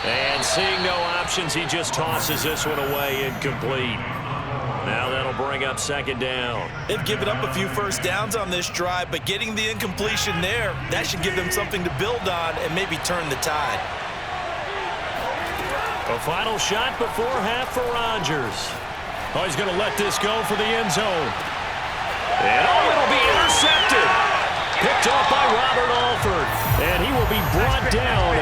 And seeing no options, he just tosses this one away, incomplete. Now that'll bring up second down. They've given up a few first downs on this drive, but getting the incompletion there, that should give them something to build on and maybe turn the tide. A final shot before half for Rodgers. Oh, he's going to let this go for the end zone. And it'll be intercepted. Picked off by Robert Alford. And he will be brought down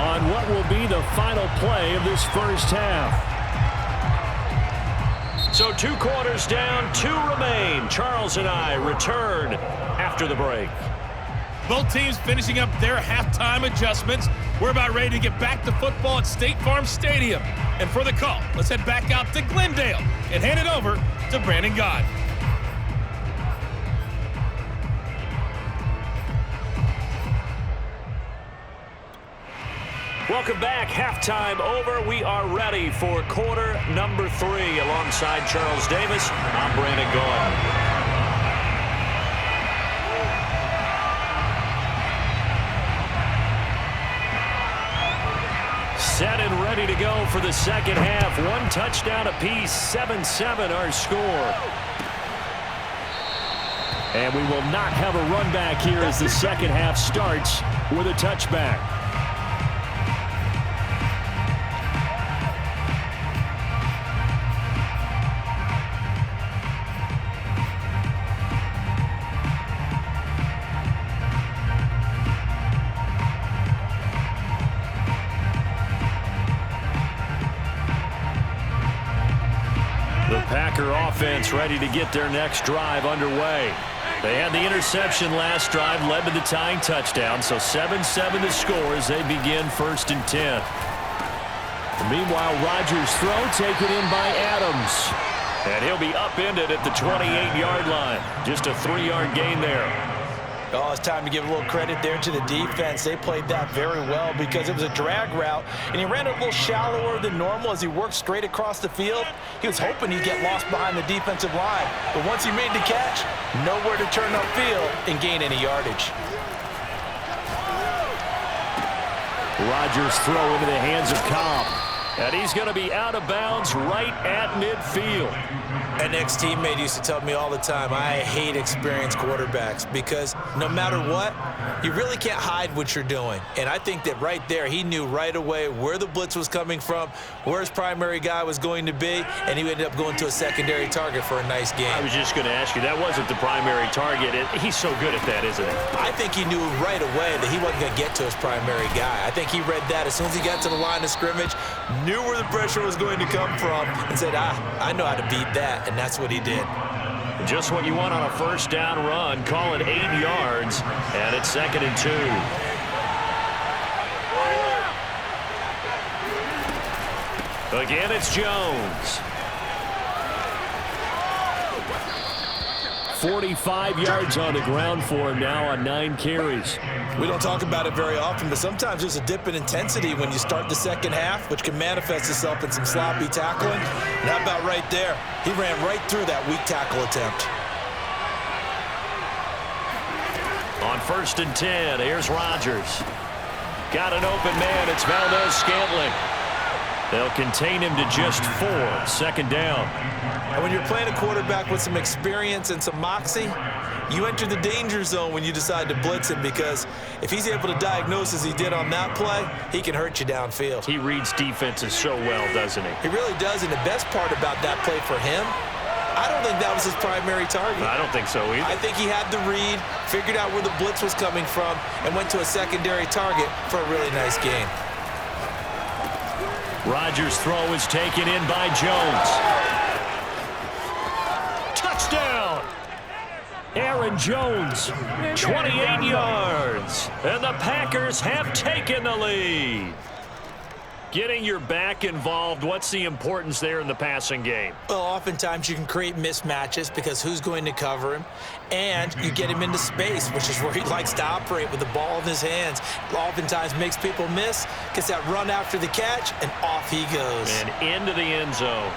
on what will be the final play of this first half. So 2 quarters down, 2 remain. Charles and I return after the break. Both teams finishing up their halftime adjustments. We're about ready to get back to football at State Farm Stadium. And for the call, let's head back out to Glendale and hand it over to Brandon Gott. Welcome back. Halftime over. We are ready for quarter number 3. Alongside Charles Davis, I'm Brandon Gott. Set and ready to go for the second half. 1 touchdown apiece, 7-7 our score. And we will not have a run back here as the second half starts with a touchback. Packer offense ready to get their next drive underway. They had the interception last drive, led to the tying touchdown, so 7-7 the score as they begin 1st and 10. Meanwhile, Rodgers' throw taken in by Adams. And he'll be upended at the 28-yard line. Just a 3-yard gain there. Oh, it's time to give a little credit there to the defense. They played that very well because it was a drag route, and he ran it a little shallower than normal as he worked straight across the field. He was hoping he'd get lost behind the defensive line, but once he made the catch, nowhere to turn upfield and gain any yardage. Rodgers' throw into the hands of Cobb, and he's going to be out of bounds right at midfield. An ex-teammate used to tell me all the time, I hate experienced quarterbacks because no matter what, you really can't hide what you're doing. And I think that right there, he knew right away where the blitz was coming from, where his primary guy was going to be, and he ended up going to a secondary target for a nice game. I was just going to ask you, that wasn't the primary target. He's so good at that, isn't he? I think he knew right away that he wasn't going to get to his primary guy. I think he read that as soon as he got to the line of scrimmage, knew where the pressure was going to come from, and said, I know how to beat that. And that's what he did. Just what you want on a first down run. Call it 8 yards, and it's 2nd and 2. Again, it's Jones. 45 yards on the ground for him now on 9 carries. We don't talk about it very often, but sometimes there's a dip in intensity when you start the second half, which can manifest itself in some sloppy tackling. And how about right there? He ran right through that weak tackle attempt. On 1st and 10, here's Rodgers. Got an open man. It's Valdez-Scantling. They'll contain him to just 4. 2nd down. And when you're playing a quarterback with some experience and some moxie, you enter the danger zone when you decide to blitz him, because if he's able to diagnose as he did on that play, he can hurt you downfield. He reads defenses so well, doesn't he? He really does, and the best part about that play for him, I don't think that was his primary target. I don't think so either. I think he had the read, figured out where the blitz was coming from, and went to a secondary target for a really nice gain. Rodgers' throw is taken in by Jones. Touchdown! Aaron Jones, 28 yards. And the Packers have taken the lead. Getting your back involved, what's the importance there in the passing game? Well, oftentimes you can create mismatches because who's going to cover him? And you get him into space, which is where he likes to operate with the ball in his hands. Oftentimes makes people miss, gets that run after the catch, and off he goes. And into the end zone.